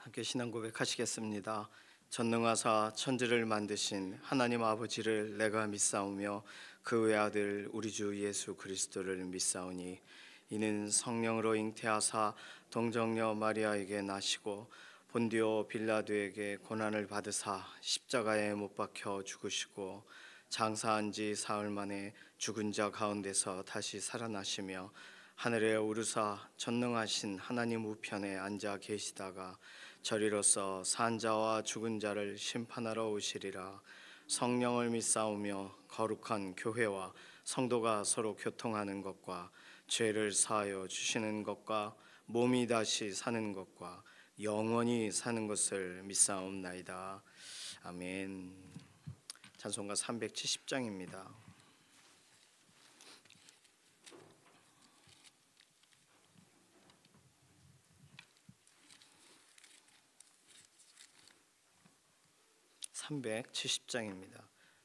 함께 신앙 고백하시겠습니다. 전능하사 천지를 만드신 하나님 아버지를 내가 믿사오며 그 외아들 우리 주 예수 그리스도를 믿사오니 이는 성령으로 잉태하사 동정녀 마리아에게 나시고 본디오 빌라도에게 고난을 받으사 십자가에 못 박혀 죽으시고 장사한 지 사흘 만에 죽은 자 가운데서 다시 살아나시며 하늘에 오르사 전능하신 하나님 우편에 앉아 계시다가 저리로서 산 자와 죽은 자를 심판하러 오시리라. 성령을 믿사오며 거룩한 교회와 성도가 서로 교통하는 것과 죄를 사하여 주시는 것과 몸이 다시 사는 것과 영원히 사는 것을 믿사옵나이다. 아멘. 찬송가 370장입니다.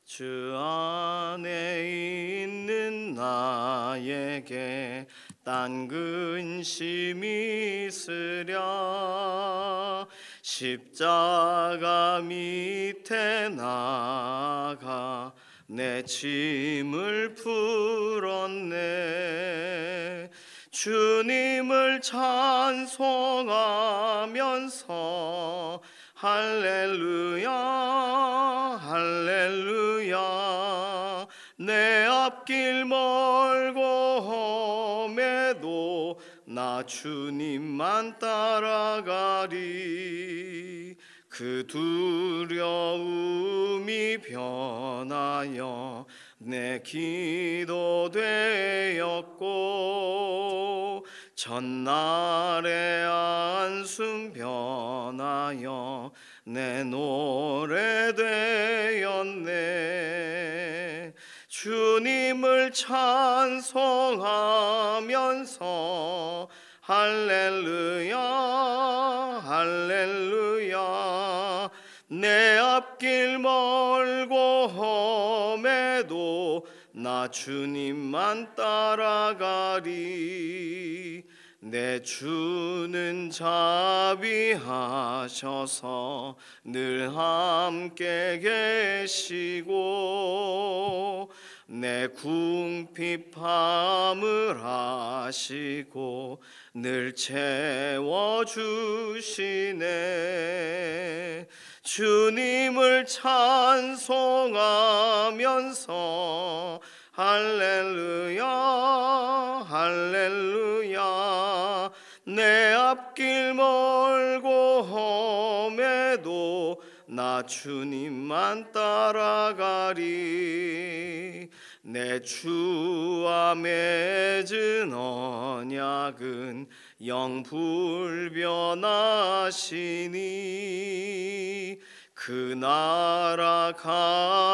주 안에 있는 나에게 딴 근심이 있으랴. 십자가 밑에 나가 내 짐을 풀었네. 주님을 찬송하면서 할렐루야 할렐루야. 내 앞길 멀고 험해도 나 주님만 따라가리. 그 두려움이 변하여 내 기도 되었고 전날의 안숨 변하여 내 노래 되었네. 주님을 찬송하면서 할렐루야 할렐루야. 내 앞길 멀고 험해도 나 주님만 따라가리. 내 주는 자비하셔서 늘 함께 계시고 내 궁핍함을 아시고 늘 채워주시네. 주님을 찬송하면서 할렐루야 할렐루야. 내 앞길 멀고 험해도 나 주님만 따라가리. 내 주와 맺은 언약은 영불변하시니 그 나라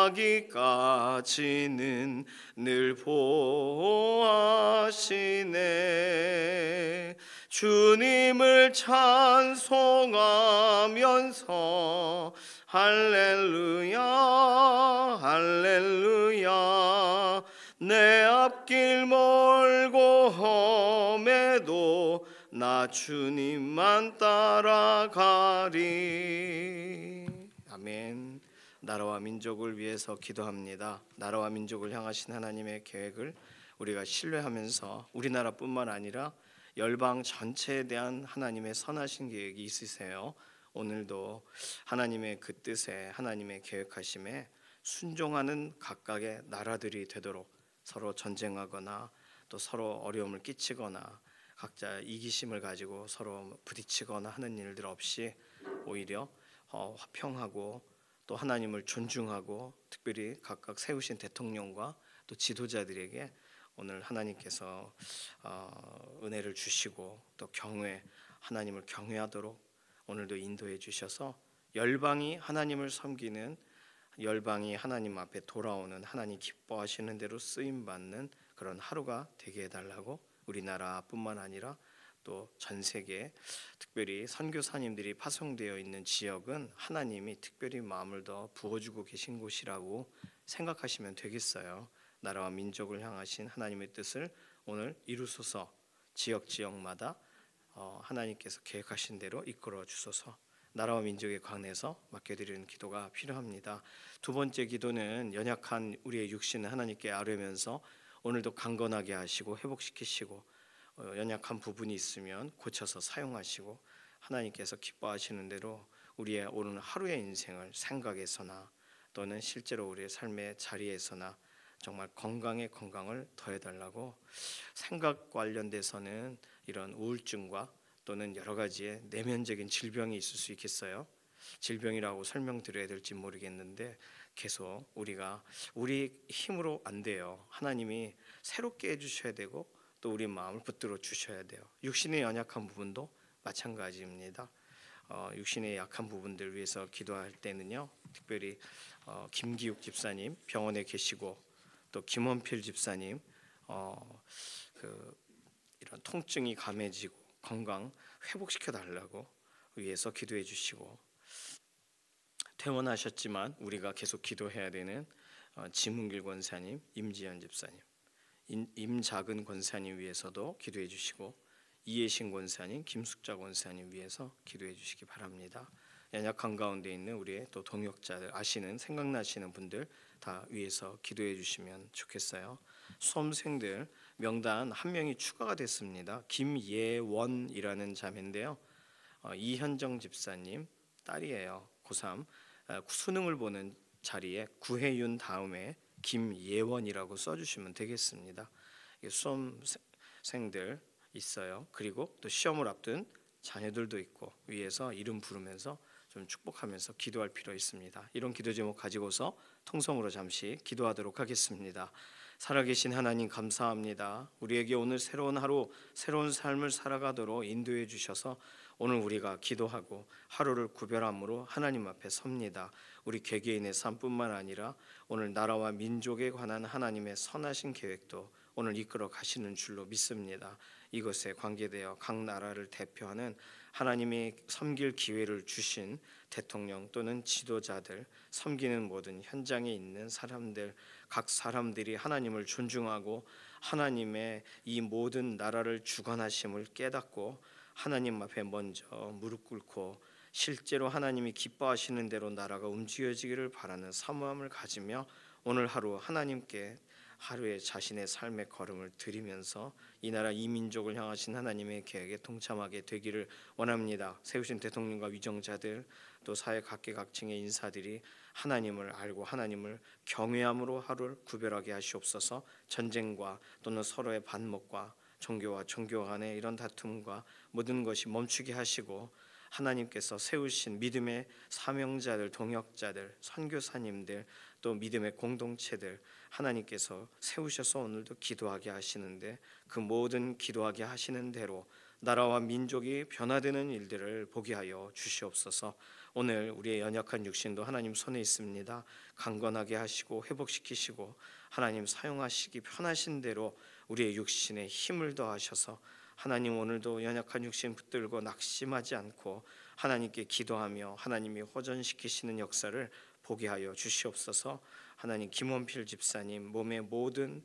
가기까지는 늘 보호하시네. 주님을 찬송하면서 할렐루야 할렐루야. 내 앞길 멀고 험해도 나 주님만 따라가리. 아멘. 나라와 민족을 위해서 기도합니다. 나라와 민족을 향하신 하나님의 계획을 우리가 신뢰하면서 우리나라뿐만 아니라 열방 전체에 대한 하나님의 선하신 계획이 있으세요. 오늘도 하나님의 그 뜻에 하나님의 계획하심에 순종하는 각각의 나라들이 되도록 서로 전쟁하거나 또 서로 어려움을 끼치거나 각자 이기심을 가지고 서로 부딪히거나 하는 일들 없이 오히려 화평하고 또 하나님을 존중하고 특별히 각각 세우신 대통령과 또 지도자들에게 오늘 하나님께서 은혜를 주시고 또 하나님을 경외하도록 오늘도 인도해 주셔서 열방이 하나님을 섬기는, 열방이 하나님 앞에 돌아오는, 하나님 기뻐하시는 대로 쓰임받는 그런 하루가 되게 해달라고, 우리나라뿐만 아니라 또 전 세계, 특별히 선교사님들이 파송되어 있는 지역은 하나님이 특별히 마음을 더 부어주고 계신 곳이라고 생각하시면 되겠어요. 나라와 민족을 향하신 하나님의 뜻을 오늘 이루소서. 지역마다 하나님께서 계획하신 대로 이끌어 주소서. 나라와 민족에 관해서 맡겨드리는 기도가 필요합니다. 두 번째 기도는 연약한 우리의 육신을 하나님께 아뢰면서 오늘도 강건하게 하시고 회복시키시고 연약한 부분이 있으면 고쳐서 사용하시고 하나님께서 기뻐하시는 대로 우리의 오늘 하루의 인생을 생각에서나 또는 실제로 우리의 삶의 자리에서나 정말 건강에 건강을 더해달라고. 생각 관련돼서는 이런 우울증과 또는 여러 가지의 내면적인 질병이 있을 수 있겠어요. 질병이라고 설명드려야 될지 모르겠는데 계속 우리가 우리 힘으로 안 돼요. 하나님이 새롭게 해주셔야 되고 또 우리 마음을 붙들어 주셔야 돼요. 육신의 연약한 부분도 마찬가지입니다. 육신의 약한 부분들 위해서 기도할 때는요, 특별히 김기욱 집사님 병원에 계시고 또 김원필 집사님 이런 통증이 감해지고 건강 회복시켜 달라고 위해서 기도해 주시고, 퇴원하셨지만 우리가 계속 기도해야 되는 지문길 권사님, 임지연 집사님, 임작은 권사님 위해서도 기도해 주시고, 이예신 권사님, 김숙자 권사님 위해서 기도해 주시기 바랍니다. 연약한 가운데 있는 우리의 또 동역자들, 아시는 생각나시는 분들 다 위해서 기도해 주시면 좋겠어요. 수험생들 명단 한 명이 추가가 됐습니다. 김예원이라는 자매인데요, 이현정 집사님 딸이에요. 고3 수능을 보는 자리에 구혜윤 다음에 김예원이라고 써주시면 되겠습니다. 수험생들 있어요. 그리고 또 시험을 앞둔 자녀들도 있고 위에서 이름 부르면서 좀 축복하면서 기도할 필요 있습니다. 이런 기도 제목 가지고서 통성으로 잠시 기도하도록 하겠습니다. 살아계신 하나님 감사합니다. 우리에게 오늘 새로운 하루, 새로운 삶을 살아가도록 인도해 주셔서 오늘 우리가 기도하고 하루를 구별함으로 하나님 앞에 섭니다. 우리 개개인의 삶뿐만 아니라 오늘 나라와 민족에 관한 하나님의 선하신 계획도 오늘 이끌어 가시는 줄로 믿습니다. 이것에 관계되어 각 나라를 대표하는 하나님이 섬길 기회를 주신 대통령 또는 지도자들, 섬기는 모든 현장에 있는 사람들, 각 사람들이 하나님을 존중하고 하나님의 이 모든 나라를 주관하심을 깨닫고 하나님 앞에 먼저 무릎 꿇고 실제로 하나님이 기뻐하시는 대로 나라가 움직여지기를 바라는 사모함을 가지며 오늘 하루 하나님께 하루의 자신의 삶의 걸음을 드리면서 이 나라 이 민족을 향하신 하나님의 계획에 동참하게 되기를 원합니다. 세우신 대통령과 위정자들 또 사회 각계각층의 인사들이 하나님을 알고 하나님을 경외함으로 하루를 구별하게 하시옵소서. 전쟁과 또는 서로의 반목과 종교와 종교 간의 이런 다툼과 모든 것이 멈추게 하시고 하나님께서 세우신 믿음의 사명자들, 동역자들, 선교사님들 또 믿음의 공동체들 하나님께서 세우셔서 오늘도 기도하게 하시는데 그 모든 기도하게 하시는 대로 나라와 민족이 변화되는 일들을 보게 하여 주시옵소서. 오늘 우리의 연약한 육신도 하나님 손에 있습니다. 강건하게 하시고 회복시키시고 하나님 사용하시기 편하신 대로 우리의 육신에 힘을 더하셔서 하나님 오늘도 연약한 육신 붙들고 낙심하지 않고 하나님께 기도하며 하나님이 호전시키시는 역사를 보게 하여 주시옵소서. 하나님 김원필 집사님 몸의 모든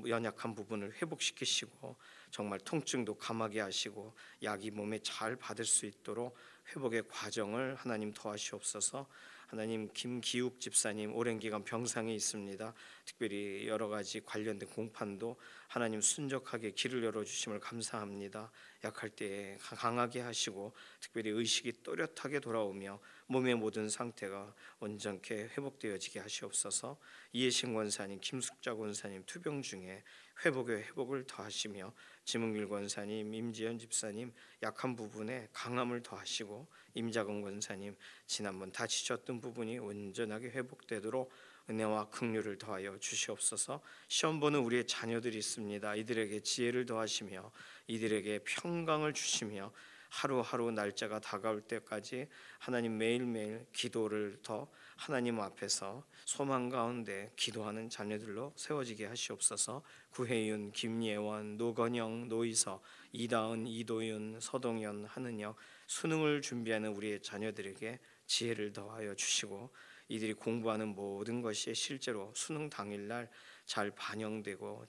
연약한 부분을 회복시키시고 정말 통증도 감하게 하시고 약이 몸에 잘 받을 수 있도록 회복의 과정을 하나님 도와주시옵소서. 하나님 김기욱 집사님 오랜 기간 병상에 있습니다. 특별히 여러 가지 관련된 공판도 하나님 순적하게 길을 열어주심을 감사합니다. 약할 때에 강하게 하시고 특별히 의식이 또렷하게 돌아오며 몸의 모든 상태가 온전케 회복되어지게 하시옵소서. 이해신 권사님, 김숙자 권사님 투병 중에 회복의 회복을 더하시며 지문길 권사님, 임지연 집사님 약한 부분에 강함을 더하시고 임자근 권사님 지난번 다치셨던 부분이 온전하게 회복되도록 은혜와 긍휼을 더하여 주시옵소서. 시험 보는 우리의 자녀들이 있습니다. 이들에게 지혜를 더하시며 이들에게 평강을 주시며 하루하루 날짜가 다가올 때까지 하나님 매일매일 기도를 더 하나님 앞에서 소망 가운데 기도하는 자녀들로 세워지게 하시옵소서. 구혜윤, 김예원, 노건영, 노이서, 이다은, 이도윤, 서동현, 하는혁 수능을 준비하는 우리의 자녀들에게 지혜를 더하여 주시고 이들이 공부하는 모든 것이 실제로 수능 당일날 잘 반영되고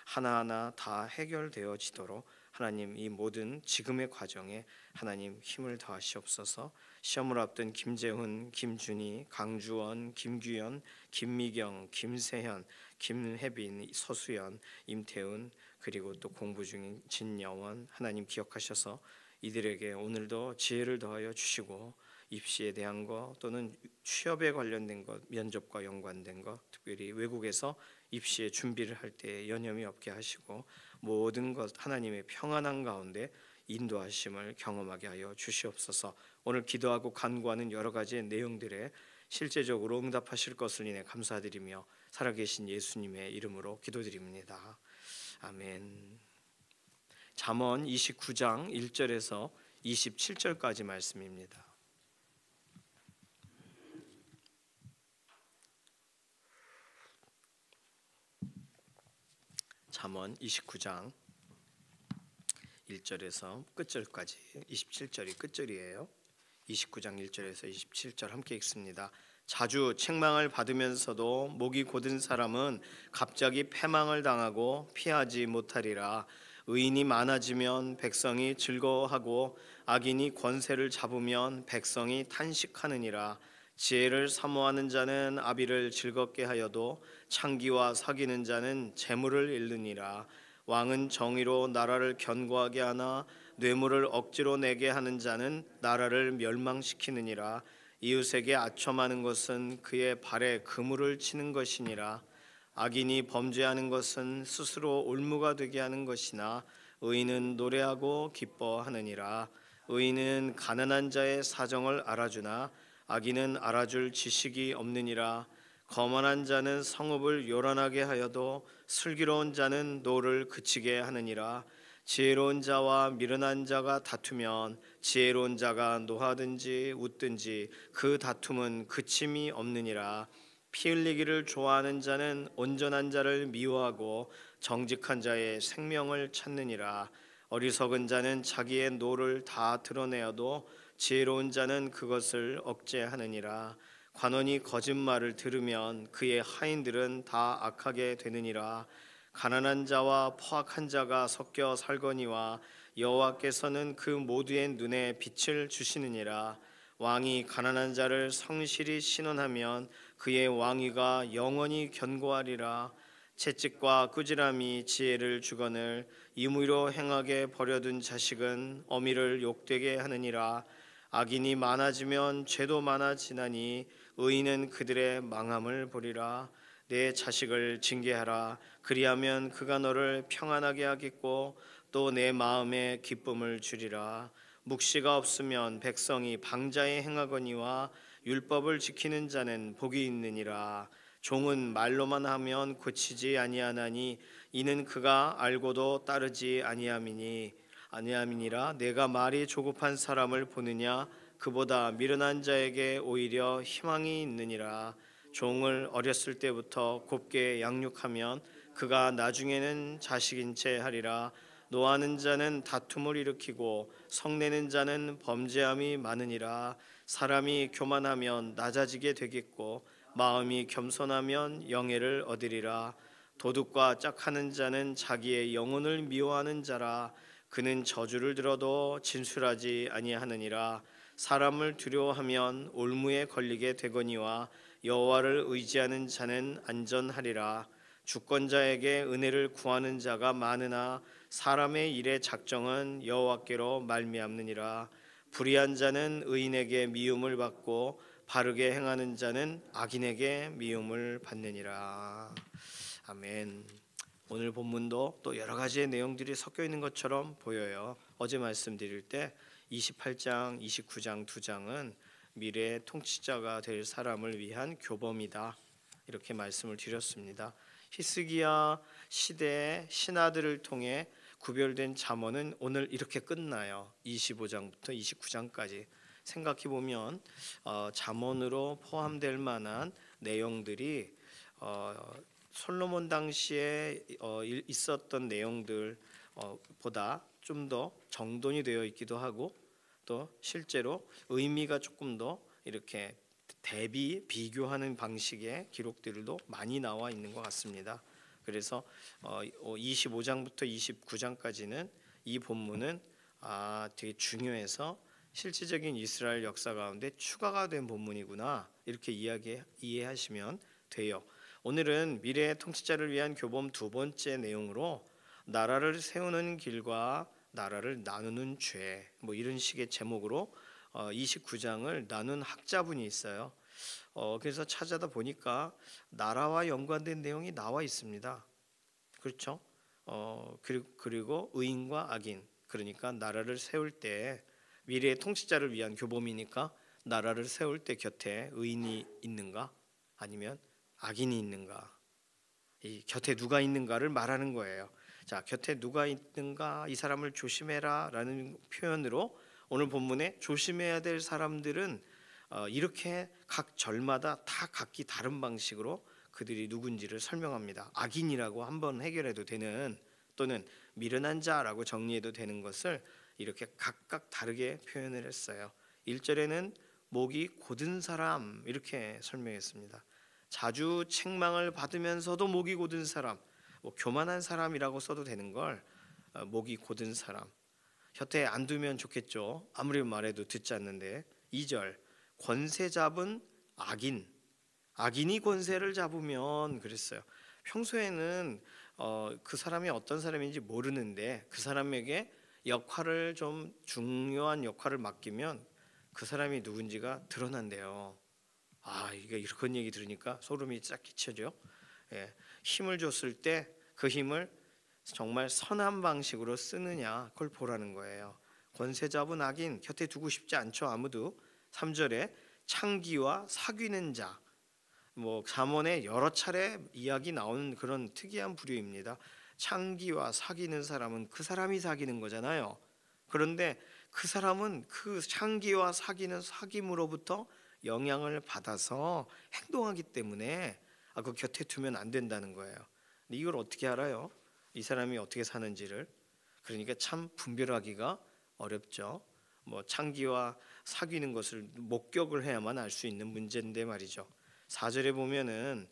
하나하나 다 해결되어지도록 하나님 이 모든 지금의 과정에 하나님 힘을 더하시옵소서. 시험을 앞둔 김재훈, 김준희, 강주원, 김규현, 김미경, 김세현, 김혜빈, 서수연, 임태훈, 그리고 또 공부 중인 진여원 하나님 기억하셔서 이들에게 오늘도 지혜를 더하여 주시고 입시에 대한 것 또는 취업에 관련된 것, 면접과 연관된 것, 특별히 외국에서 입시에 준비를 할 때 여념이 없게 하시고 모든 것 하나님의 평안한 가운데 인도하심을 경험하게 하여 주시옵소서. 오늘 기도하고 간구하는 여러 가지 내용들에 실제적으로 응답하실 것을 인해 감사드리며 살아계신 예수님의 이름으로 기도드립니다. 아멘. 잠언 29장 1절에서 27절까지 말씀입니다. 잠언 29장 1절에서 끝절까지 27절이 끝절이에요. 29장 1절에서 27절 함께 읽습니다. 자주 책망을 받으면서도 목이 곧은 사람은 갑자기 패망을 당하고 피하지 못하리라. 의인이 많아지면 백성이 즐거워하고 악인이 권세를 잡으면 백성이 탄식하느니라. 지혜를 사모하는 자는 아비를 즐겁게 하여도 창기와 사귀는 자는 재물을 잃느니라. 왕은 정의로 나라를 견고하게 하나 뇌물을 억지로 내게 하는 자는 나라를 멸망시키느니라. 이웃에게 아첨하는 것은 그의 발에 그물을 치는 것이니라. 악인이 범죄하는 것은 스스로 올무가 되게 하는 것이나 의인은 노래하고 기뻐하느니라. 의인은 가난한 자의 사정을 알아주나 악인은 알아줄 지식이 없느니라. 거만한 자는 성읍을 요란하게 하여도 슬기로운 자는 노를 그치게 하느니라. 지혜로운 자와 미련한 자가 다투면 지혜로운 자가 노하든지 웃든지 그 다툼은 그침이 없느니라. 피 흘리기를 좋아하는 자는 온전한 자를 미워하고 정직한 자의 생명을 찾느니라. 어리석은 자는 자기의 노를 다 드러내어도 지혜로운 자는 그것을 억제하느니라. 관원이 거짓말을 들으면 그의 하인들은 다 악하게 되느니라. 가난한 자와 포악한 자가 섞여 살거니와 여호와께서는 그 모두의 눈에 빛을 주시느니라. 왕이 가난한 자를 성실히 신원하면 그의 왕위가 영원히 견고하리라. 채찍과 꾸지람이 지혜를 주거늘 임의로 행하게 버려둔 자식은 어미를 욕되게 하느니라. 악인이 많아지면 죄도 많아지나니 의인은 그들의 망함을 보리라. 내 자식을 징계하라. 그리하면 그가 너를 평안하게 하겠고 또 내 마음에 기쁨을 주리라. 묵시가 없으면 백성이 방자에 행하거니와 율법을 지키는 자는 복이 있느니라. 종은 말로만 하면 고치지 아니하나니 이는 그가 알고도 따르지 아니함이니라. 내가 말이 조급한 사람을 보느냐 그보다 미련한 자에게 오히려 희망이 있느니라. 종을 어렸을 때부터 곱게 양육하면 그가 나중에는 자식인 채 하리라. 노하는 자는 다툼을 일으키고 성내는 자는 범죄함이 많으니라. 사람이 교만하면 낮아지게 되겠고 마음이 겸손하면 영예를 얻으리라. 도둑과 짝하는 자는 자기의 영혼을 미워하는 자라. 그는 저주를 들어도 진술하지 아니하느니라. 사람을 두려워하면 올무에 걸리게 되거니와 여호와를 의지하는 자는 안전하리라. 주권자에게 은혜를 구하는 자가 많으나 사람의 일의 작정은 여호와께로 말미암느니라. 불의한 자는 의인에게 미움을 받고 바르게 행하는 자는 악인에게 미움을 받느니라. 아멘. 오늘 본문도 또 여러 가지의 내용들이 섞여 있는 것처럼 보여요. 어제 말씀드릴 때 28장, 29장 두 장은 미래의 통치자가 될 사람을 위한 교범이다. 이렇게 말씀을 드렸습니다. 히스기야 시대의 신하들을 통해 구별된 잠언은 오늘 이렇게 끝나요. 25장부터 29장까지 생각해 보면 잠언으로 포함될 만한 내용들이 솔로몬 당시에 있었던 내용들 보다 좀 더 정돈이 되어 있기도 하고 또 실제로 의미가 조금 더 이렇게 비교하는 방식의 기록들도 많이 나와 있는 것 같습니다. 그래서 25장부터 29장까지는 이 본문은 되게 중요해서 실질적인 이스라엘 역사 가운데 추가가 된 본문이구나, 이렇게 이해하시면 돼요. 오늘은 미래의 통치자를 위한 교범 두 번째 내용으로 나라를 세우는 길과 나라를 나누는 죄, 뭐 이런 식의 제목으로 29장을 나눈 학자분이 있어요. 그래서 찾아다 보니까 나라와 연관된 내용이 나와 있습니다. 그렇죠? 그리고 의인과 악인, 그러니까 나라를 세울 때 미래의 통치자를 위한 교범이니까 나라를 세울 때 곁에 의인이 있는가 아니면 악인이 있는가, 이 곁에 누가 있는가를 말하는 거예요. 자, 곁에 누가 있는가, 이 사람을 조심해라라는 표현으로 오늘 본문에 조심해야 될 사람들은 이렇게 각 절마다 다 각기 다른 방식으로 그들이 누군지를 설명합니다. 악인이라고 한번 해결해도 되는, 또는 미련한 자라고 정리해도 되는 것을 이렇게 각각 다르게 표현을 했어요. 1절에는 목이 곧은 사람 이렇게 설명했습니다. 자주 책망을 받으면서도 목이 곧은 사람, 뭐 교만한 사람이라고 써도 되는 걸 목이 곧은 사람, 곁에 안 두면 좋겠죠. 아무리 말해도 듣지 않는데. 2절 권세 잡은 악인, 악인이 권세를 잡으면 그랬어요. 평소에는 그 사람이 어떤 사람인지 모르는데 그 사람에게 역할을 좀 중요한 역할을 맡기면 그 사람이 누군지가 드러난대요. 이게 이런 얘기 들으니까 소름이 쫙 끼쳐져. 예, 힘을 줬을 때 그 힘을 정말 선한 방식으로 쓰느냐, 그걸 보라는 거예요. 권세 잡은 악인 곁에 두고 싶지 않죠, 아무도. 3절에 창기와 사귀는 자, 뭐 잠언에 여러 차례 이야기 나오는 그런 특이한 부류입니다. 창기와 사귀는 사람은 그 사람이 사귀는 거잖아요. 그런데 그 사람은 그 창기와 사귀는 사귐으로부터 영향을 받아서 행동하기 때문에 그 곁에 두면 안 된다는 거예요. 근데 이걸 어떻게 알아요? 이 사람이 어떻게 사는지를. 그러니까 참 분별하기가 어렵죠. 뭐 창기와 사귀는 것을 목격을 해야만 알 수 있는 문제인데 말이죠. 4절에 보면은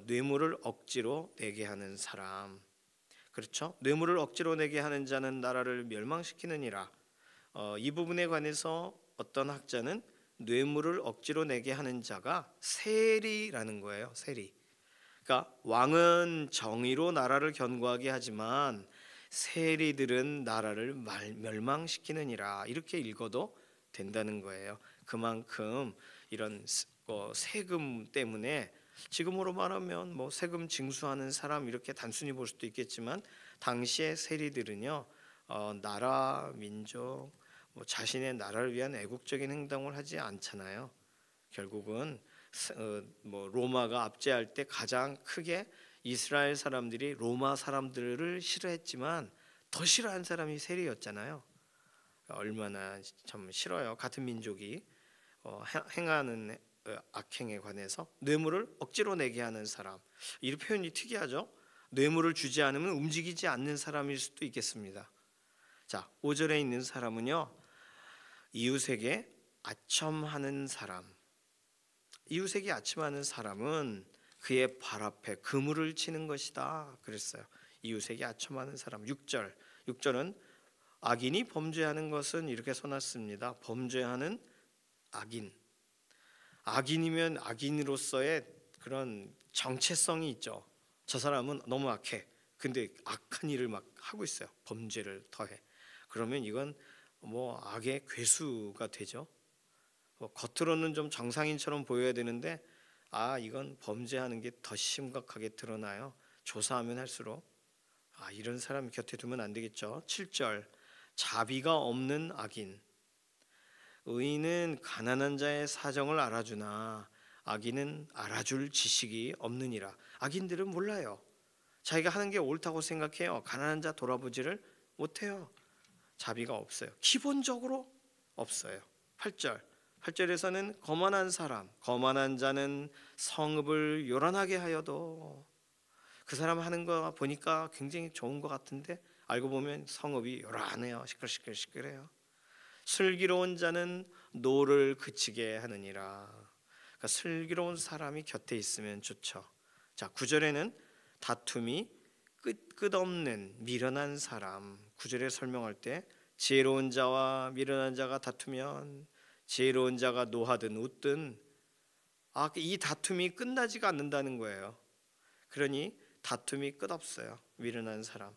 뇌물을 억지로 내게 하는 사람, 그렇죠? 뇌물을 억지로 내게 하는 자는 나라를 멸망시키느니라. 이 부분에 관해서 어떤 학자는 뇌물을 억지로 내게 하는 자가 세리라는 거예요. 세리. 그러니까 왕은 정의로 나라를 견고하게 하지만 세리들은 나라를 멸망시키느니라, 이렇게 읽어도 된다는 거예요. 그만큼 이런 세금 때문에, 지금으로 말하면 뭐 세금 징수하는 사람 이렇게 단순히 볼 수도 있겠지만, 당시의 세리들은요 나라 민족 자신의 나라를 위한 애국적인 행동을 하지 않잖아요. 결국은 뭐 로마가 압제할 때 가장 크게 이스라엘 사람들이 로마 사람들을 싫어했지만 더 싫어한 사람이 세리였잖아요. 얼마나 참 싫어요. 같은 민족이 행하는 악행에 관해서 뇌물을 억지로 내게 하는 사람, 이 표현이 특이하죠. 뇌물을 주지 않으면 움직이지 않는 사람일 수도 있겠습니다. 자, 5절에 있는 사람은요, 이웃에게 아첨하는 사람. 이웃에게 아첨하는 사람은 그의 발 앞에 그물을 치는 것이다 그랬어요. 이웃에게 아첨하는 사람. 6절은 악인이 범죄하는 것은 이렇게 써놨습니다. 범죄하는 악인. 악인이면 악인으로서의 그런 정체성이 있죠. 저 사람은 너무 악해. 근데 악한 일을 막 하고 있어요. 범죄를 더해. 그러면 이건 뭐 악의 괴수가 되죠. 겉으로는 좀 정상인처럼 보여야 되는데 이건 범죄하는 게 더 심각하게 드러나요. 조사하면 할수록 이런 사람 곁에 두면 안 되겠죠. 7절 자비가 없는 악인. 의인은 가난한 자의 사정을 알아주나 악인은 알아줄 지식이 없느니라. 악인들은 몰라요. 자기가 하는 게 옳다고 생각해요. 가난한 자 돌아보지를 못해요. 자비가 없어요. 기본적으로 없어요. 8절에서는 거만한 사람, 거만한 자는 성읍을 요란하게 하여도, 그 사람 하는 거 보니까 굉장히 좋은 것 같은데 알고 보면 성읍이 요란해요. 시끌시끌해요. 슬기로운 자는 노를 그치게 하느니라. 그러니까 슬기로운 사람이 곁에 있으면 좋죠. 자, 9절에는 다툼이 끝없는 미련한 사람, 9절에 설명할 때 지혜로운 자와 미련한 자가 다투면 지혜로운 자가 노하든 웃든 이 다툼이 끝나지가 않는다는 거예요. 그러니 다툼이 끝없어요. 미련한 사람.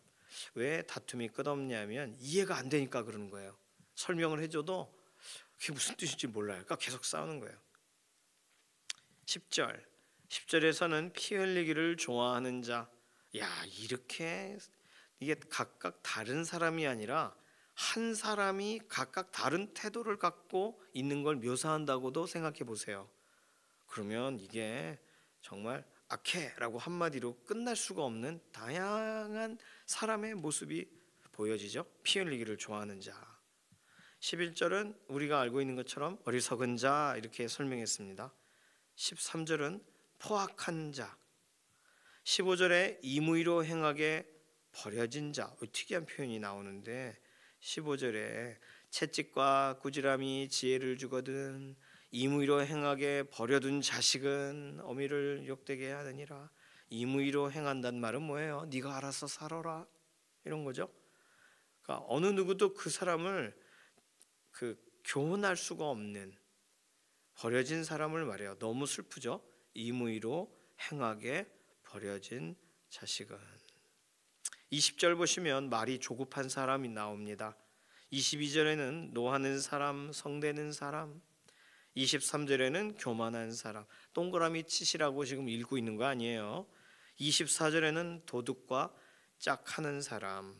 왜 다툼이 끝없냐면 이해가 안 되니까 그러는 거예요. 설명을 해줘도 그게 무슨 뜻인지 몰라요. 그러니까 계속 싸우는 거예요. 10절에서는 피 흘리기를 좋아하는 자. 이렇게 이게 각각 다른 사람이 아니라 한 사람이 각각 다른 태도를 갖고 있는 걸 묘사한다고도 생각해 보세요. 그러면 이게 정말 악해라고 한마디로 끝날 수가 없는 다양한 사람의 모습이 보여지죠. 피 흘리기를 좋아하는 자. 11절은 우리가 알고 있는 것처럼 어리석은 자 이렇게 설명했습니다. 13절은 포악한 자. 15절에 임의로 행하게 버려진 자. 특이한 표현이 나오는데 15절에 채찍과 꾸지람이 지혜를 주거든 임의로 행하게 버려둔 자식은 어미를 욕되게 하느니라. 임의로 행한다는 말은 뭐예요? 네가 알아서 살아라 이런 거죠. 그러니까 어느 누구도 그 사람을 교훈할 수가 없는 버려진 사람을 말해요. 너무 슬프죠. 임의로 행하게 버려진 자식은. 20절 보시면 말이 조급한 사람이 나옵니다. 22절에는 노하는 사람, 성대는 사람, 23절에는 교만한 사람. 동그라미 치시라고 지금 읽고 있는 거 아니에요. 24절에는 도둑과 짝하는 사람,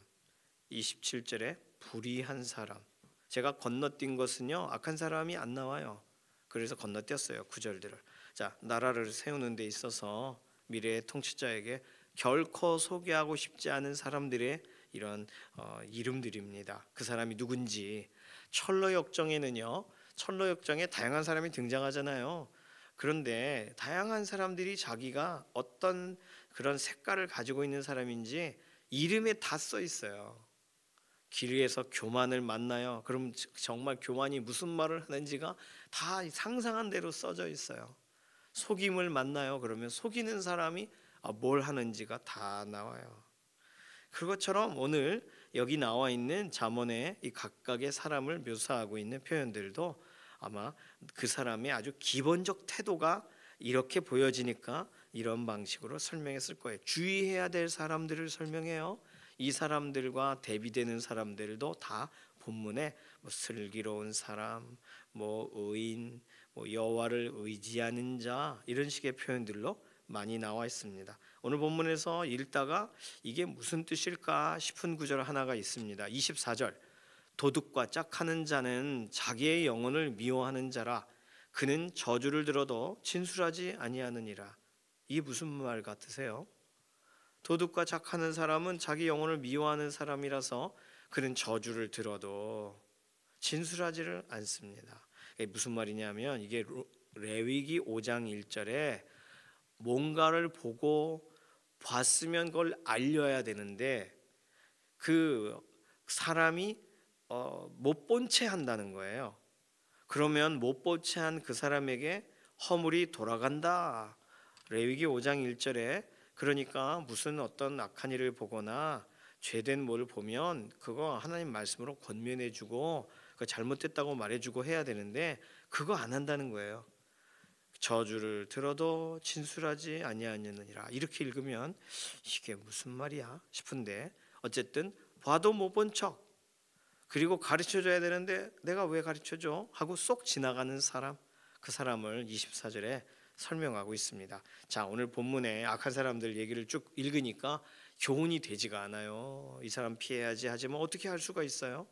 27절에 불의한 사람. 제가 건너뛴 것은요 악한 사람이 안 나와요. 그래서 건너뛰었어요. 구절들을. 자, 나라를 세우는 데 있어서 미래의 통치자에게 결코 소개하고 싶지 않은 사람들의 이런 이름들입니다. 그 사람이 누군지. 철로역정에는요, 철로역정에 다양한 사람이 등장하잖아요. 그런데 다양한 사람들이 자기가 어떤 그런 색깔을 가지고 있는 사람인지 이름에 다 써 있어요. 길에서 교만을 만나요. 그럼 정말 교만이 무슨 말을 하는지가 다 상상한 대로 써져 있어요. 속임을 만나요. 그러면 속이는 사람이 뭘 하는지가 다 나와요. 그것처럼 오늘 여기 나와 있는 잠언의 이 각각의 사람을 묘사하고 있는 표현들도 아마 그 사람의 아주 기본적 태도가 이렇게 보여지니까 이런 방식으로 설명했을 거예요. 주의해야 될 사람들을 설명해요. 이 사람들과 대비되는 사람들도 다 본문에 슬기로운 사람, 의인, 여호와를 의지하는 자 이런 식의 표현들로 많이 나와 있습니다. 오늘 본문에서 읽다가 이게 무슨 뜻일까 싶은 구절 하나가 있습니다. 24절 도둑과 짝하는 자는 자기의 영혼을 미워하는 자라 그는 저주를 들어도 진술하지 아니하느니라. 이게 무슨 말 같으세요? 도둑과 짝하는 사람은 자기 영혼을 미워하는 사람이라서 그는 저주를 들어도 진술하지를 않습니다. 이게 무슨 말이냐면 이게 레위기 5장 1절에 뭔가를 보고 봤으면 그걸 알려야 되는데 그 사람이 못 본 채 한다는 거예요. 그러면 못 본 채 한 그 사람에게 허물이 돌아간다. 레위기 5장 1절에 그러니까 무슨 어떤 악한 일을 보거나 죄된 뭘 보면 그거 하나님 말씀으로 권면해주고 그 잘못됐다고 말해주고 해야 되는데 그거 안 한다는 거예요. 저주를 들어도 진술하지 아니하느니라. 이렇게 읽으면 이게 무슨 말이야 싶은데 어쨌든 봐도 못 본 척 그리고 가르쳐줘야 되는데 내가 왜 가르쳐줘 하고 쏙 지나가는 사람, 그 사람을 24절에 설명하고 있습니다. 자, 오늘 본문에 악한 사람들 얘기를 쭉 읽으니까 교훈이 되지가 않아요. 이 사람 피해야지 하지만 어떻게 할 수가 있어요?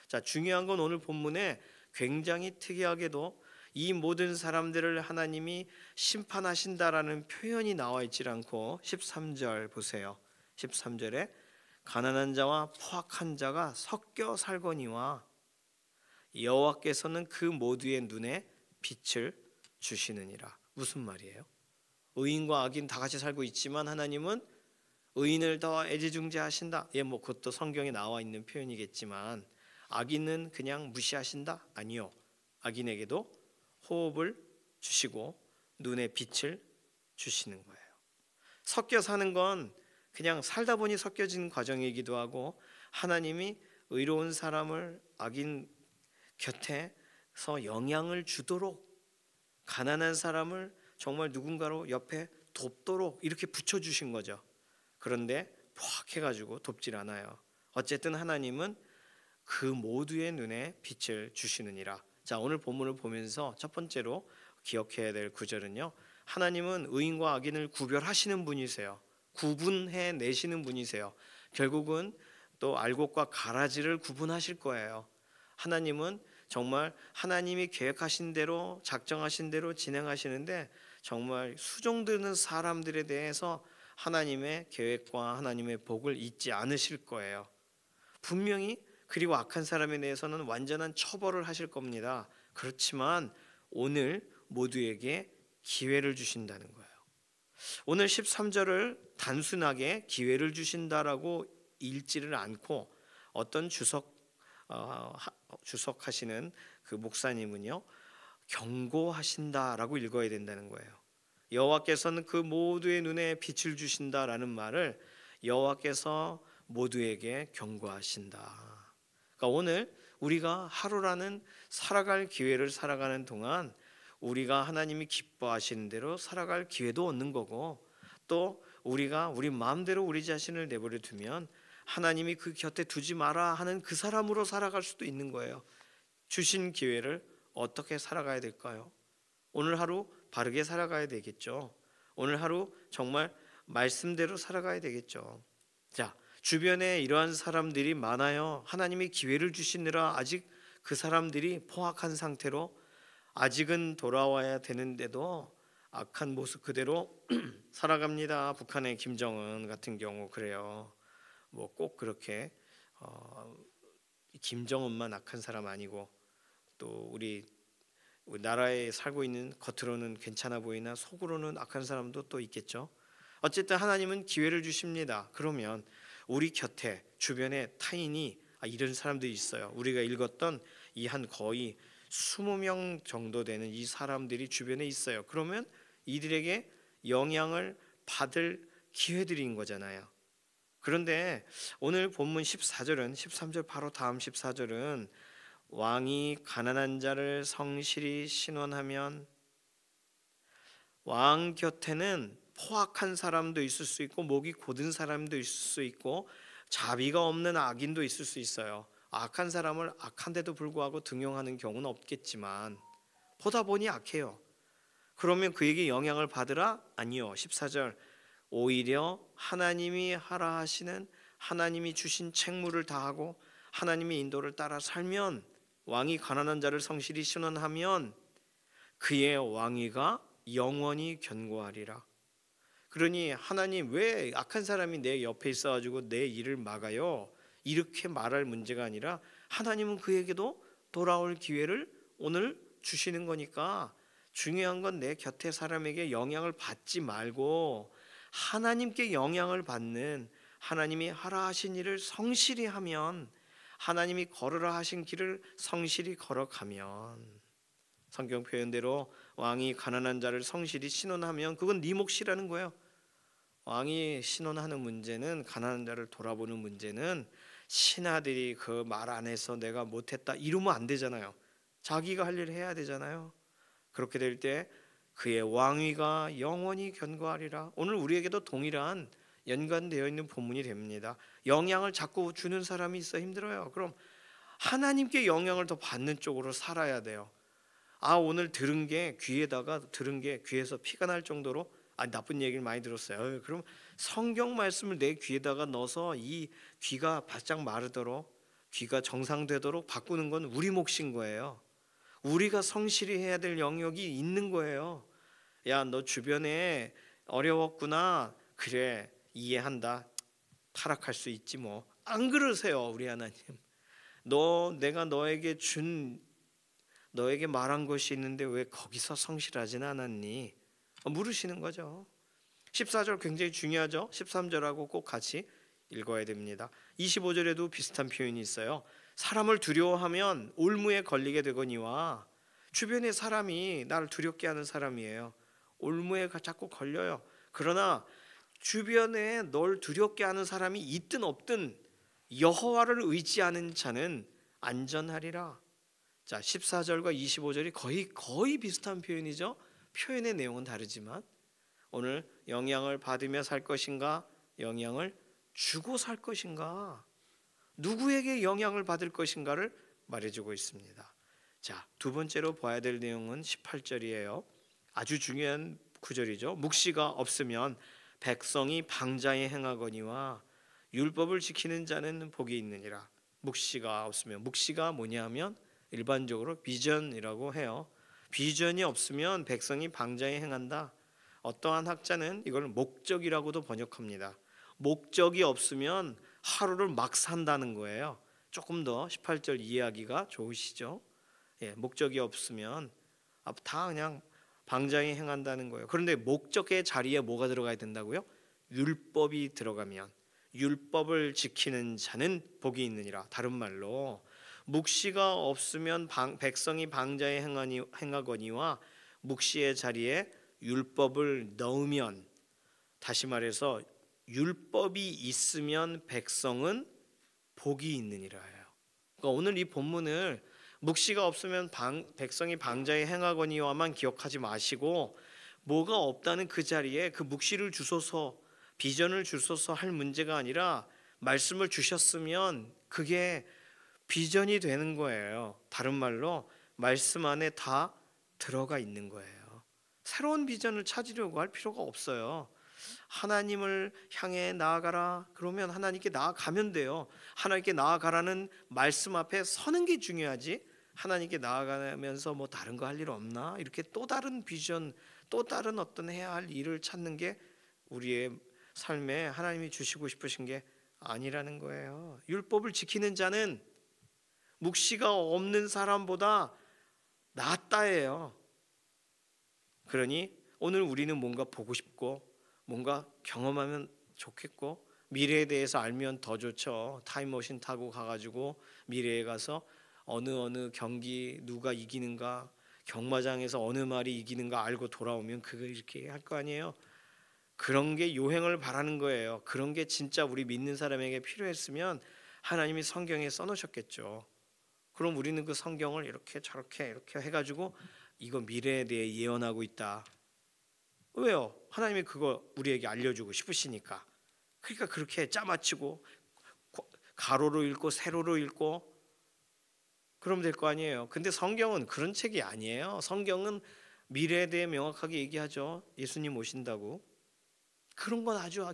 자, 중요한 건 오늘 본문에 굉장히 특이하게도 이 모든 사람들을 하나님이 심판하신다라는 표현이 나와 있지 않고 13절 보세요. 13절에 가난한 자와 포악한 자가 섞여 살거니와 여호와께서는 그 모두의 눈에 빛을 주시느니라. 무슨 말이에요? 의인과 악인 다 같이 살고 있지만 하나님은 의인을 더 애지중지하신다. 그것도 성경에 나와 있는 표현이겠지만 악인은 그냥 무시하신다? 아니요. 악인에게도 호흡을 주시고 눈에 빛을 주시는 거예요. 섞여 사는 건 그냥 살다 보니 섞여지는 과정이기도 하고 하나님이 의로운 사람을 악인 곁에서 영향을 주도록, 가난한 사람을 정말 누군가로 옆에 돕도록 이렇게 붙여주신 거죠. 그런데 포악해가지고 돕질 않아요. 어쨌든 하나님은 그 모두의 눈에 빛을 주시느니라. 자, 오늘 본문을 보면서 첫 번째로 기억해야 될 구절은요, 하나님은 의인과 악인을 구별하시는 분이세요. 구분해 내시는 분이세요. 결국은 또 알곡과 가라지를 구분하실 거예요. 하나님은 정말 하나님이 계획하신 대로, 작정하신 대로 진행하시는데, 정말 수종드는 사람들에 대해서 하나님의 계획과 하나님의 복을 잊지 않으실 거예요. 분명히. 그리고 악한 사람에 대해서는 완전한 처벌을 하실 겁니다. 그렇지만 오늘 모두에게 기회를 주신다는 거예요. 오늘 13절을 단순하게 기회를 주신다라고 읽지를 않고, 어떤 주석하시는 그 목사님은요, 경고하신다라고 읽어야 된다는 거예요. 여호와께서는 그 모두의 눈에 빛을 주신다라는 말을 여호와께서 모두에게 경고하신다. 그러니까 오늘 우리가 하루라는 살아갈 기회를 살아가는 동안 우리가 하나님이 기뻐하시는 대로 살아갈 기회도 얻는 거고, 또 우리가 우리 마음대로 우리 자신을 내버려 두면 하나님이 그 곁에 두지 마라 하는 그 사람으로 살아갈 수도 있는 거예요. 주신 기회를 어떻게 살아가야 될까요? 오늘 하루 바르게 살아가야 되겠죠. 오늘 하루 정말 말씀대로 살아가야 되겠죠. 자, 주변에 이러한 사람들이 많아요. 하나님이 기회를 주시느라 아직 그 사람들이 포악한 상태로 아직은 돌아와야 되는데도 악한 모습 그대로 살아갑니다. 북한의 김정은 같은 경우 그래요. 뭐 꼭 그렇게 김정은만 악한 사람 아니고, 또 우리 나라에 살고 있는 겉으로는 괜찮아 보이나 속으로는 악한 사람도 또 있겠죠. 어쨌든 하나님은 기회를 주십니다. 그러면 우리 곁에 주변에 타인이 이런 사람들이 있어요. 우리가 읽었던 이 한 거의 20명 정도 되는 이 사람들이 주변에 있어요. 그러면 이들에게 영향을 받을 기회들인 거잖아요. 그런데 오늘 본문 14절은, 13절 바로 다음 14절은 왕이 가난한 자를 성실히 신원하면, 왕 곁에는 포악한 사람도 있을 수 있고 목이 곧은 사람도 있을 수 있고 자비가 없는 악인도 있을 수 있어요. 악한 사람을 악한데도 불구하고 등용하는 경우는 없겠지만 보다 보니 악해요. 그러면 그에게 영향을 받으라? 아니요. 14절, 오히려 하나님이 하라 하시는, 하나님이 주신 책무를 다하고 하나님의 인도를 따라 살면, 왕이 가난한 자를 성실히 신원하면 그의 왕위가 영원히 견고하리라. 그러니 하나님, 왜 악한 사람이 내 옆에 있어가지고 내 일을 막아요? 이렇게 말할 문제가 아니라 하나님은 그에게도 돌아올 기회를 오늘 주시는 거니까, 중요한 건 내 곁에 사람에게 영향을 받지 말고 하나님께 영향을 받는, 하나님이 하라 하신 일을 성실히 하면, 하나님이 걸으라 하신 길을 성실히 걸어가면, 성경 표현대로 왕이 가난한 자를 성실히 신원하면 그건 네 몫이라는 거예요. 왕이 신원하는 문제는, 가난한 자를 돌아보는 문제는 신하들이 그 말 안에서 내가 못했다 이러면 안 되잖아요. 자기가 할 일을 해야 되잖아요. 그렇게 될 때 그의 왕위가 영원히 견고하리라. 오늘 우리에게도 동일한 연관되어 있는 본문이 됩니다. 영향을 자꾸 주는 사람이 있어 힘들어요. 그럼 하나님께 영향을 더 받는 쪽으로 살아야 돼요. 오늘 들은 게 귀에서 피가 날 정도로 나쁜 얘기를 많이 들었어요. 그럼 성경 말씀을 내 귀에다가 넣어서 이 귀가 바짝 마르도록, 귀가 정상되도록 바꾸는 건 우리 몫인 거예요. 우리가 성실히 해야 될 영역이 있는 거예요. 야, 너 주변에 어려웠구나. 그래, 이해한다. 타락할 수 있지 뭐. 안 그러세요, 우리 하나님. 내가 너에게 말한 것이 있는데 왜 거기서 성실하진 않았니? 물으시는 거죠. 14절 굉장히 중요하죠. 13절하고 꼭 같이 읽어야 됩니다. 25절에도 비슷한 표현이 있어요. 사람을 두려워하면 올무에 걸리게 되거니와, 주변에 사람이 나를 두렵게 하는 사람이에요. 올무에 자꾸 걸려요. 그러나 주변에 널 두렵게 하는 사람이 있든 없든 여호와를 의지하는 자는 안전하리라. 자, 14절과 25절이 거의 비슷한 표현이죠. 표현의 내용은 다르지만 오늘 영향을 받으며 살 것인가, 영향을 주고 살 것인가, 누구에게 영향을 받을 것인가를 말해주고 있습니다. 자, 두 번째로 봐야 될 내용은 18절이에요. 아주 중요한 구절이죠. 묵시가 없으면 백성이 방자에 행하거니와 율법을 지키는 자는 복이 있느니라. 묵시가 없으면, 묵시가 뭐냐면 일반적으로 비전이라고 해요. 비전이 없으면 백성이 방자에 행한다. 어떠한 학자는 이걸 목적이라고도 번역합니다. 목적이 없으면 하루를 막 산다는 거예요. 조금 더 18절 이해하기가 좋으시죠? 예, 목적이 없으면 다 그냥 방자에 행한다는 거예요. 그런데 목적의 자리에 뭐가 들어가야 된다고요? 율법이 들어가면, 율법을 지키는 자는 복이 있느니라. 다른 말로 묵시가 없으면 백성이 방자에 행하거니와 묵시의 자리에 율법을 넣으면, 다시 말해서 율법이 있으면 백성은 복이 있느니라예요. 그러니까 오늘 이 본문을 묵시가 없으면 백성이 방자에 행하거니와만 기억하지 마시고, 뭐가 없다는 그 자리에 그 묵시를 주소서, 비전을 주소서 할 문제가 아니라 말씀을 주셨으면 그게 비전이 되는 거예요. 다른 말로 말씀 안에 다 들어가 있는 거예요. 새로운 비전을 찾으려고 할 필요가 없어요. 하나님을 향해 나아가라 그러면 하나님께 나아가면 돼요. 하나님께 나아가라는 말씀 앞에 서는 게 중요하지, 하나님께 나아가면서 뭐 다른 거 할 일 없나, 이렇게 또 다른 비전, 또 다른 어떤 해야 할 일을 찾는 게 우리의 삶에 하나님이 주시고 싶으신 게 아니라는 거예요. 율법을 지키는 자는 묵시가 없는 사람보다 낫다예요. 그러니 오늘 우리는 뭔가 보고 싶고 뭔가 경험하면 좋겠고 미래에 대해서 알면 더 좋죠. 타임머신 타고 가가지고 미래에 가서 어느 경기 누가 이기는가, 경마장에서 어느 말이 이기는가 알고 돌아오면 그거 이렇게 할 거 아니에요. 그런 게 요행을 바라는 거예요. 그런 게 진짜 우리 믿는 사람에게 필요했으면 하나님이 성경에 써놓으셨겠죠. 그럼 우리는 그 성경을 이렇게 저렇게 이렇게 해가지고 이거 미래에 대해 예언하고 있다. 왜요? 하나님이 그거 우리에게 알려주고 싶으시니까. 그러니까 그렇게 짜맞추고 가로로 읽고 세로로 읽고 그러면 될 거 아니에요. 근데 성경은 그런 책이 아니에요. 성경은 미래에 대해 명확하게 얘기하죠. 예수님 오신다고. 그런 건 아주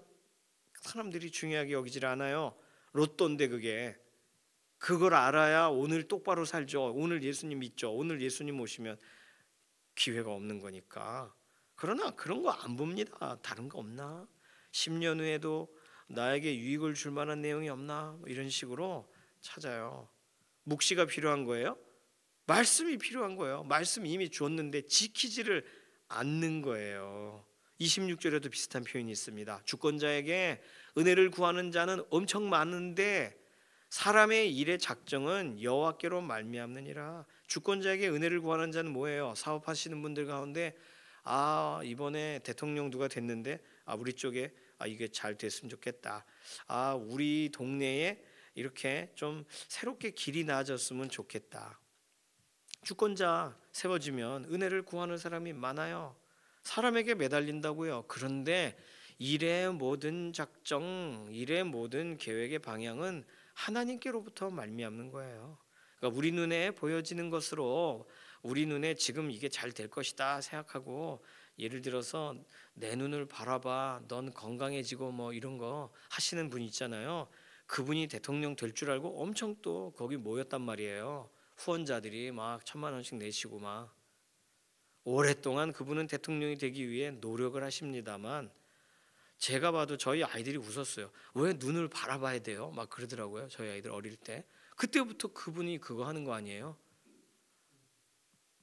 사람들이 중요하게 여기질 않아요. 로또인데 그게. 그걸 알아야 오늘 똑바로 살죠. 오늘 예수님 믿죠. 오늘 예수님 오시면 기회가 없는 거니까. 그러나 그런 거 안 봅니다. 다른 거 없나? 10년 후에도 나에게 유익을 줄 만한 내용이 없나? 이런 식으로 찾아요. 묵시가 필요한 거예요? 말씀이 필요한 거예요. 말씀 이미 줬는데 지키지를 않는 거예요. 26절에도 비슷한 표현이 있습니다. 주권자에게 은혜를 구하는 자는 엄청 많은데 사람의 일의 작정은 여호와께로 말미암느니라. 주권자에게 은혜를 구하는 자는 뭐예요? 사업하시는 분들 가운데 이번에 대통령 누가 됐는데 우리 쪽에 이게 잘 됐으면 좋겠다. 우리 동네에 이렇게 좀 새롭게 길이 나아졌으면 좋겠다. 주권자 세워지면 은혜를 구하는 사람이 많아요. 사람에게 매달린다고요. 그런데 일의 모든 작정, 일의 모든 계획의 방향은 하나님께로부터 말미암는 거예요. 그러니까 우리 눈에 보여지는 것으로 우리 눈에 지금 이게 잘 될 것이다 생각하고, 예를 들어서 내 눈을 바라봐, 넌 건강해지고 뭐 이런 거 하시는 분 있잖아요. 그분이 대통령 될 줄 알고 엄청 또 거기 모였단 말이에요. 후원자들이 막 1,000만 원씩 내시고 막 오랫동안 그분은 대통령이 되기 위해 노력을 하십니다만, 제가 봐도 저희 아이들이 웃었어요. 왜 눈을 바라봐야 돼요? 막 그러더라고요. 저희 아이들 어릴 때. 그때부터 그분이 그거 하는 거 아니에요?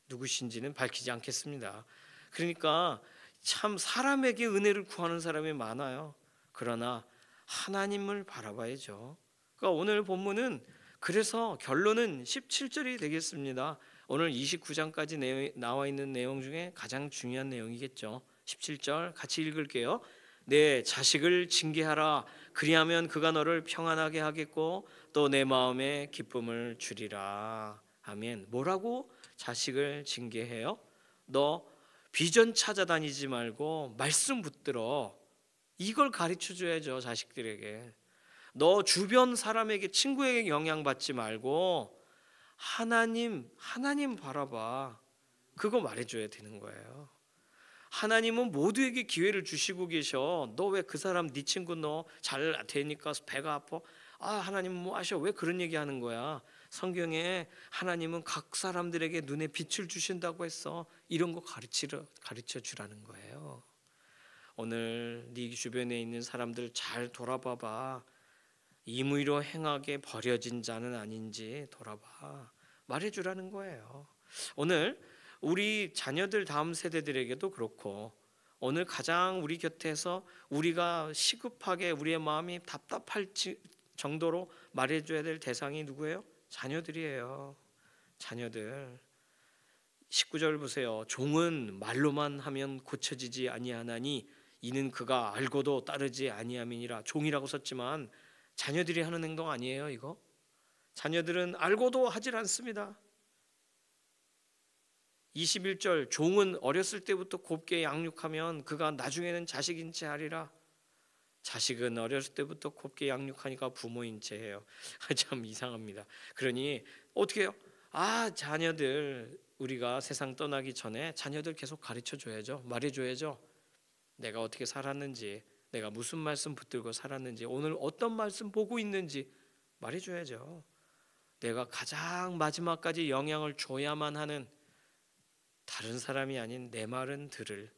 누구신지는 밝히지 않겠습니다. 그러니까 참 사람에게 은혜를 구하는 사람이 많아요. 그러나 하나님을 바라봐야죠. 그러니까 오늘 본문은 그래서 결론은 17절이 되겠습니다. 오늘 29장까지 나와 있는 내용 중에 가장 중요한 내용이겠죠. 17절 같이 읽을게요. 내 자식을 징계하라. 그리하면 그가 너를 평안하게 하겠고 또 내 마음에 기쁨을 주리라. 아멘. 뭐라고 자식을 징계해요? 너 비전 찾아다니지 말고 말씀 붙들어. 이걸 가르쳐 줘야죠, 자식들에게. 너 주변 사람에게, 친구에게 영향받지 말고 하나님 바라봐. 그거 말해줘야 되는 거예요. 하나님은 모두에게 기회를 주시고 계셔. 너 왜 그 사람, 네 친구 너 잘 되니까 배가 아파? 아, 하나님 뭐 아셔? 왜 그런 얘기 하는 거야? 성경에 하나님은 각 사람들에게 눈에 빛을 주신다고 했어. 이런 거 가르쳐 주라는 거예요. 오늘 네 주변에 있는 사람들 잘 돌아봐봐. 임의로 행하게 버려진 자는 아닌지 돌아봐. 말해주라는 거예요. 오늘 우리 자녀들, 다음 세대들에게도 그렇고, 오늘 가장 우리 곁에서 우리가 시급하게 우리의 마음이 답답할 정도로 말해줘야 될 대상이 누구예요? 자녀들이에요. 자녀들. 19절 보세요. 종은 말로만 하면 고쳐지지 아니하나니 이는 그가 알고도 따르지 아니함이니라. 종이라고 썼지만 자녀들이 하는 행동 아니에요, 이거? 자녀들은 알고도 하질 않습니다. 21절, 종은 어렸을 때부터 곱게 양육하면 그가 나중에는 자식인 채 하리라. 자식은 어렸을 때부터 곱게 양육하니까 부모인 채 해요. 참 이상합니다. 그러니 어떻게 해요? 자녀들, 우리가 세상 떠나기 전에 자녀들 계속 가르쳐 줘야죠. 말해 줘야죠. 내가 어떻게 살았는지, 내가 무슨 말씀 붙들고 살았는지, 오늘 어떤 말씀 보고 있는지 말해 줘야죠. 내가 가장 마지막까지 영향을 줘야만 하는, 다른 사람이 아닌 내 말은 들을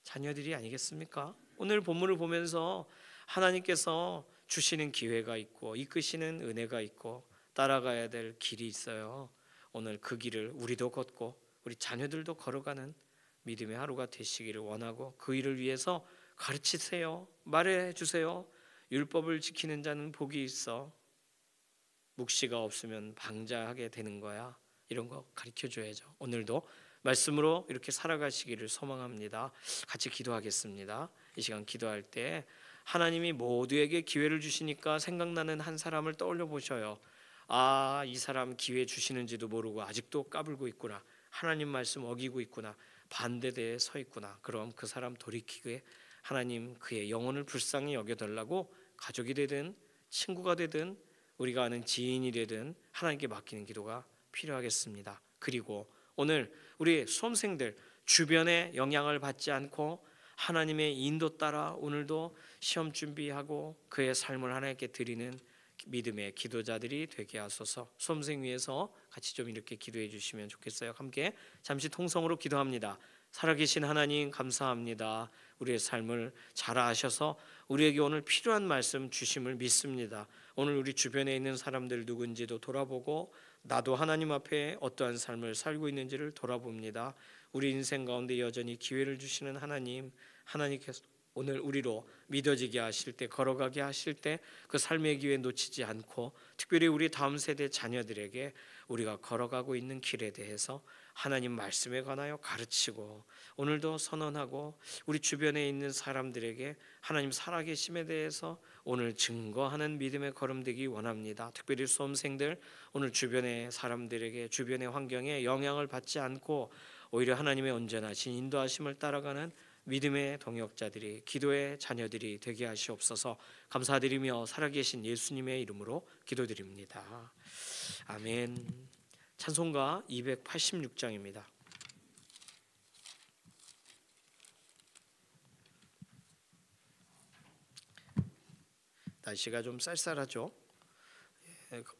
자녀들이 아니겠습니까? 오늘 본문을 보면서 하나님께서 주시는 기회가 있고 이끄시는 은혜가 있고 따라가야 될 길이 있어요. 오늘 그 길을 우리도 걷고 우리 자녀들도 걸어가는 믿음의 하루가 되시기를 원하고, 그 일을 위해서 가르치세요. 말해주세요. 율법을 지키는 자는 복이 있어. 묵시가 없으면 방자하게 되는 거야. 이런 거 가르쳐줘야죠. 오늘도 말씀으로 이렇게 살아가시기를 소망합니다. 같이 기도하겠습니다. 이 시간 기도할 때 하나님이 모두에게 기회를 주시니까 생각나는 한 사람을 떠올려 보셔요. 이 사람 기회 주시는지도 모르고 아직도 까불고 있구나. 하나님 말씀 어기고 있구나. 반대대에 서 있구나. 그럼 그 사람 돌이키게 하나님 그의 영혼을 불쌍히 여겨달라고, 가족이 되든 친구가 되든 우리가 아는 지인이 되든 하나님께 맡기는 기도가 필요하겠습니다. 그리고 오늘 우리 수험생들, 주변의 영향을 받지 않고 하나님의 인도 따라 오늘도 시험 준비하고 그의 삶을 하나님께 드리는 믿음의 기도자들이 되게 하소서. 수험생 위해서 같이 좀 이렇게 기도해 주시면 좋겠어요. 함께 잠시 통성으로 기도합니다. 살아계신 하나님 감사합니다. 우리의 삶을 잘 아셔서 우리에게 오늘 필요한 말씀 주심을 믿습니다. 오늘 우리 주변에 있는 사람들 누군지도 돌아보고 나도 하나님 앞에 어떠한 삶을 살고 있는지를 돌아봅니다. 우리 인생 가운데 여전히 기회를 주시는 하나님, 하나님께서 오늘 우리로 믿어지게 하실 때, 걸어가게 하실 때 그 삶의 기회 놓치지 않고, 특별히 우리 다음 세대 자녀들에게 우리가 걸어가고 있는 길에 대해서 하나님 말씀에 관하여 가르치고, 오늘도 선언하고 우리 주변에 있는 사람들에게 하나님 살아계심에 대해서 오늘 증거하는 믿음의 걸음 되기 원합니다. 특별히 수험생들, 오늘 주변의 사람들에게, 주변의 환경에 영향을 받지 않고 오히려 하나님의 온전하신 인도하심을 따라가는 믿음의 동역자들이, 기도의 자녀들이 되게 하시옵소서. 감사드리며 살아계신 예수님의 이름으로 기도드립니다. 아멘. 찬송가 286장입니다. 날씨가 좀 쌀쌀하죠?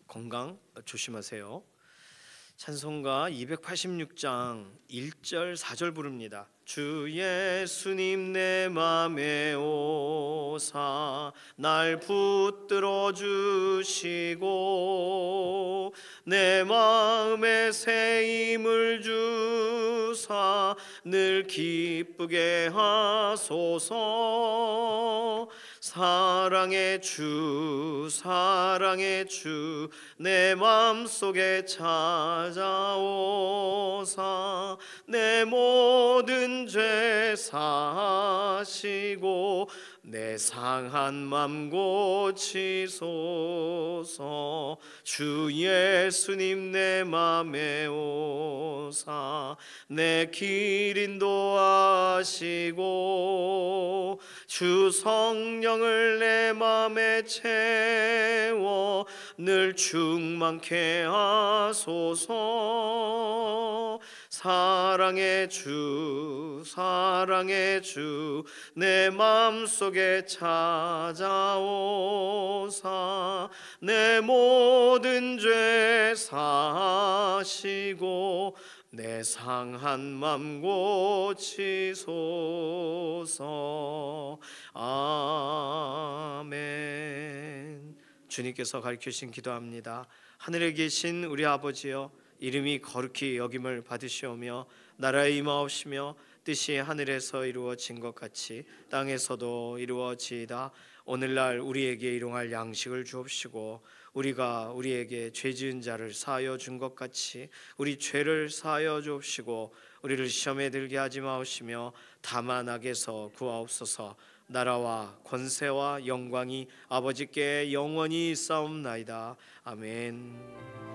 건강 조심하세요. 찬송가 286장 1절 4절 부릅니다. 주 예수님 내 맘에 오사 날 붙들어 주시고 내 마음에 새 힘을 주사 늘 기쁘게 하소서. 사랑의 주 내 맘속에 찾아오사 주옵소서. 내 모든 죄 사하시고 내 상한 맘 고치소서. 주 예수님 내 맘에 오사 내 길 인도하시고 주 성령을 내 맘에 채워 늘 충만케 하소서. 사랑의 주 내 맘속에 찾아오사 내 모든 죄 사하시고 내 상한 맘 고치소서. 아멘. 주님께서 가르치신 기도합니다. 하늘에 계신 우리 아버지여, 이름이 거룩히 여김을 받으시오며 나라의 임하옵시며 뜻이 하늘에서 이루어진 것 같이 땅에서도 이루어지이다. 오늘날 우리에게 일용할 양식을 주옵시고 우리가 우리에게 죄 지은 자를 사하여 준 것 같이 우리 죄를 사하여 주옵시고 우리를 시험에 들게 하지 마옵시며 다만 악에서 구하옵소서. 나라와 권세와 영광이 아버지께 영원히 있사옵나이다. 아멘.